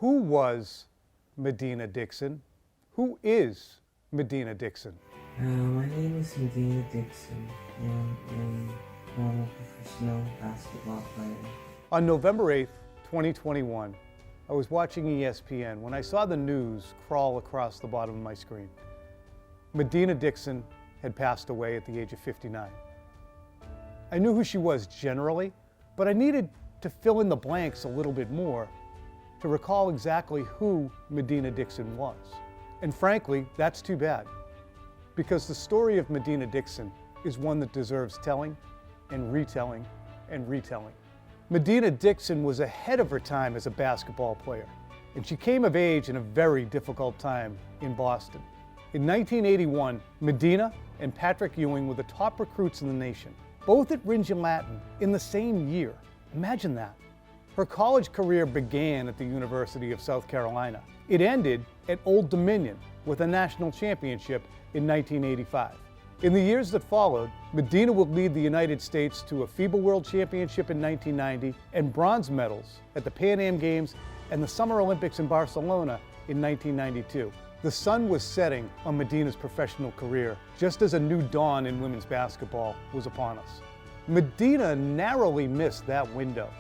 Who was Medina Dixon? Who is Medina Dixon? My name is Medina Dixon, and I'm a former professional basketball player. On November 8th, 2021, I was watching ESPN when I saw the news crawl across the bottom of my screen. Medina Dixon had passed away at the age of 59. I knew who she was generally, but I needed to fill in the blanks a little bit more to recall exactly who Medina Dixon was. And frankly, that's too bad, because the story of Medina Dixon is one that deserves telling and retelling and retelling. Medina Dixon was ahead of her time as a basketball player, and she came of age in a very difficult time in Boston. In 1981, Medina and Patrick Ewing were the top recruits in the nation, both at Rindge Latin in the same year. Imagine that. Her college career began at the University of South Carolina. It ended at Old Dominion with a national championship in 1985. In the years that followed, Medina would lead the United States to a FIBA World Championship in 1990 and bronze medals at the Pan Am Games and the Summer Olympics in Barcelona in 1992. The sun was setting on Medina's professional career, just as a new dawn in women's basketball was upon us. Medina narrowly missed that window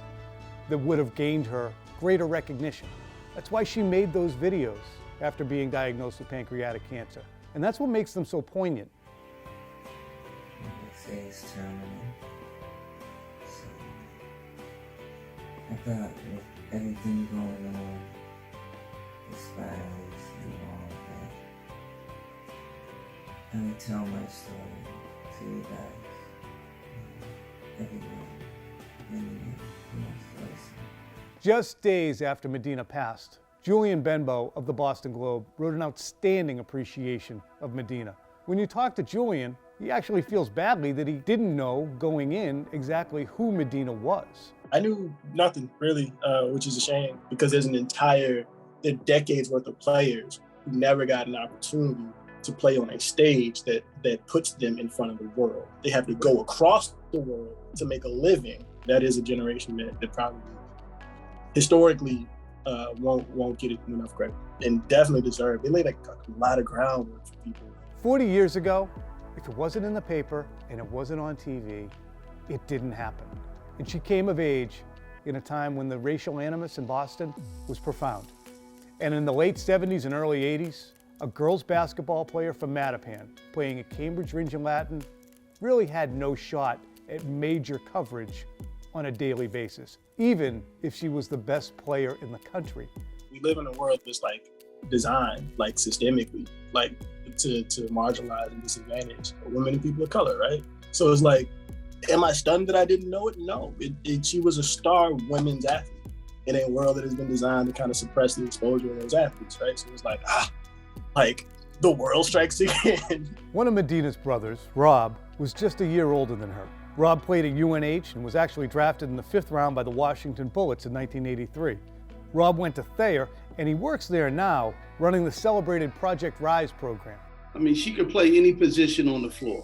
that would have gained her greater recognition. That's why she made those videos after being diagnosed with pancreatic cancer. And that's what makes them so poignant. They say it's terminal. So, I thought with everything going on, this virus and all that, I would tell my story to you guys, everyone, anyone who wants to listen. Just days after Medina passed, Julian Benbow of the Boston Globe wrote an outstanding appreciation of Medina. When you talk to Julian, he actually feels badly that he didn't know going in exactly who Medina was. I knew nothing really, which is a shame, because there's there are decades worth of players who never got an opportunity to play on a stage that puts them in front of the world. They have to go across the world to make a living. That is a generation that probably historically won't get enough credit, and definitely deserve. They laid like a lot of groundwork for people. 40 years ago, if it wasn't in the paper and it wasn't on TV, it didn't happen. And she came of age in a time when the racial animus in Boston was profound. And in the late 70s and early 80s, a girls basketball player from Mattapan playing at Cambridge Rindge Latin really had no shot at major coverage on a daily basis, even if she was the best player in the country. We live in a world that's like designed like systemically, like to marginalize and disadvantage women and people of color, right? So it's like, am I stunned that I didn't know it? No, she was a star women's athlete in a world that has been designed to kind of suppress the exposure of those athletes, right? So it's like, like the world strikes again. One of Medina's brothers, Rob, was just a year older than her. Rob played at UNH and was actually drafted in the 5th round by the Washington Bullets in 1983. Rob went to Thayer, and he works there now, running the celebrated Project Rise program. I mean, she could play any position on the floor,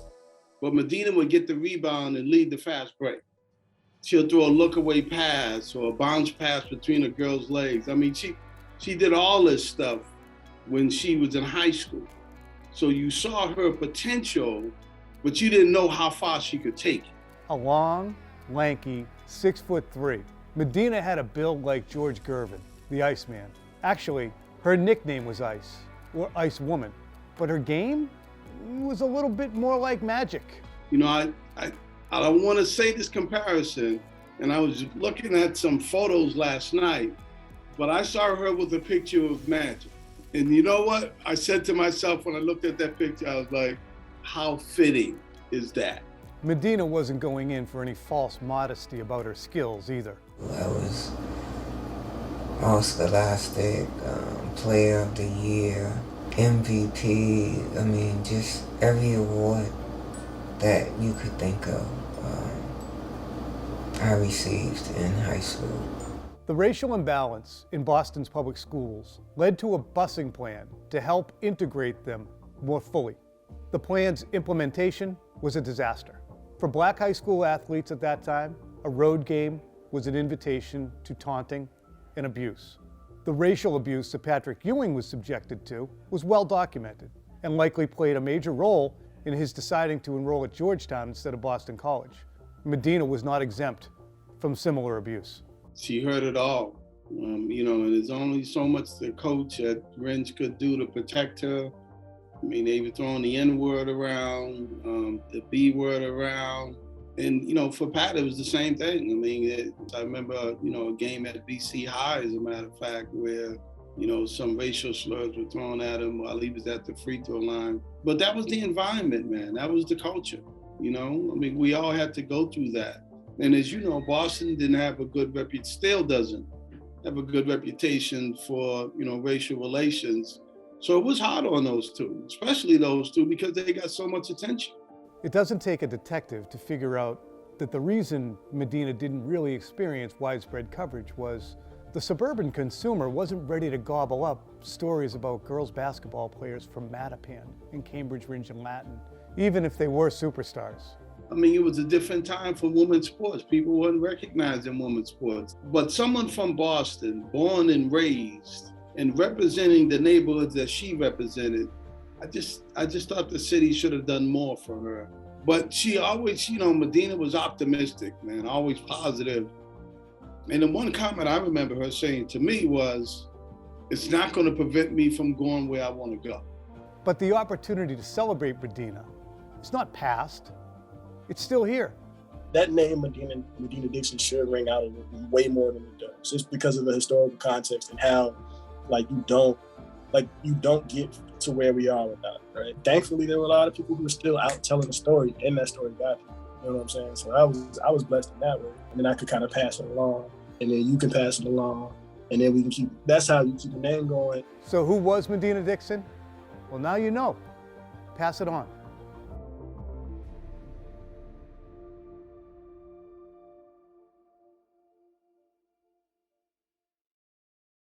but Medina would get the rebound and lead the fast break. She'll throw a look-away pass or a bounce pass between a girl's legs. I mean, she did all this stuff when she was in high school. So you saw her potential, but you didn't know how far she could take it. A long, lanky, 6'3". Medina had a build like George Gervin, the Iceman. Actually, her nickname was Ice, or Ice Woman, but her game was a little bit more like Magic. You know, I don't want to say this comparison, and I was looking at some photos last night, but I saw her with a picture of Magic. And you know what? I said to myself when I looked at that picture, I was like, how fitting is that? Medina wasn't going in for any false modesty about her skills either. I was All-Scholastic, Player of the Year, MVP, I mean, just every award that you could think of, I received in high school. The racial imbalance in Boston's public schools led to a busing plan to help integrate them more fully. The plan's implementation was a disaster. For black high school athletes at that time, a road game was an invitation to taunting and abuse. The racial abuse that Patrick Ewing was subjected to was well documented and likely played a major role in his deciding to enroll at Georgetown instead of Boston College. Medina was not exempt from similar abuse. She heard it all, and there's only so much the coach at Rindge could do to protect her. I mean, they were throwing the N-word around, the B-word around. And, for Pat, it was the same thing. I mean, I remember, a game at BC High, as a matter of fact, where, some racial slurs were thrown at him while he was at the free throw line. But that was the environment, man. That was the culture, I mean, we all had to go through that. And as you know, Boston didn't have a good reputation, still doesn't have a good reputation for, racial relations. So it was hard on those two, especially those two, because they got so much attention. It doesn't take a detective to figure out that the reason Medina didn't really experience widespread coverage was the suburban consumer wasn't ready to gobble up stories about girls basketball players from Mattapan and Cambridge Rindge Latin, even if they were superstars. I mean, it was a different time for women's sports. People weren't recognizing women's sports. But someone from Boston, born and raised, and representing the neighborhoods that she represented, I just thought the city should have done more for her. But she always, Medina was optimistic, man, always positive. And the one comment I remember her saying to me was, it's not going to prevent me from going where I want to go. But the opportunity to celebrate Medina is not past, it's still here. That name, Medina Dixon, should ring out way more than it does, just because of the historical context and how, you don't get to where we are without it, right? Thankfully, there were a lot of people who were still out telling the story, and that story got people. You know what I'm saying? So I was blessed in that way, and then I could kind of pass it along, and then you can pass it along, and then we can that's how you keep the name going. So who was Medina Dixon? Well, now you know. Pass it on.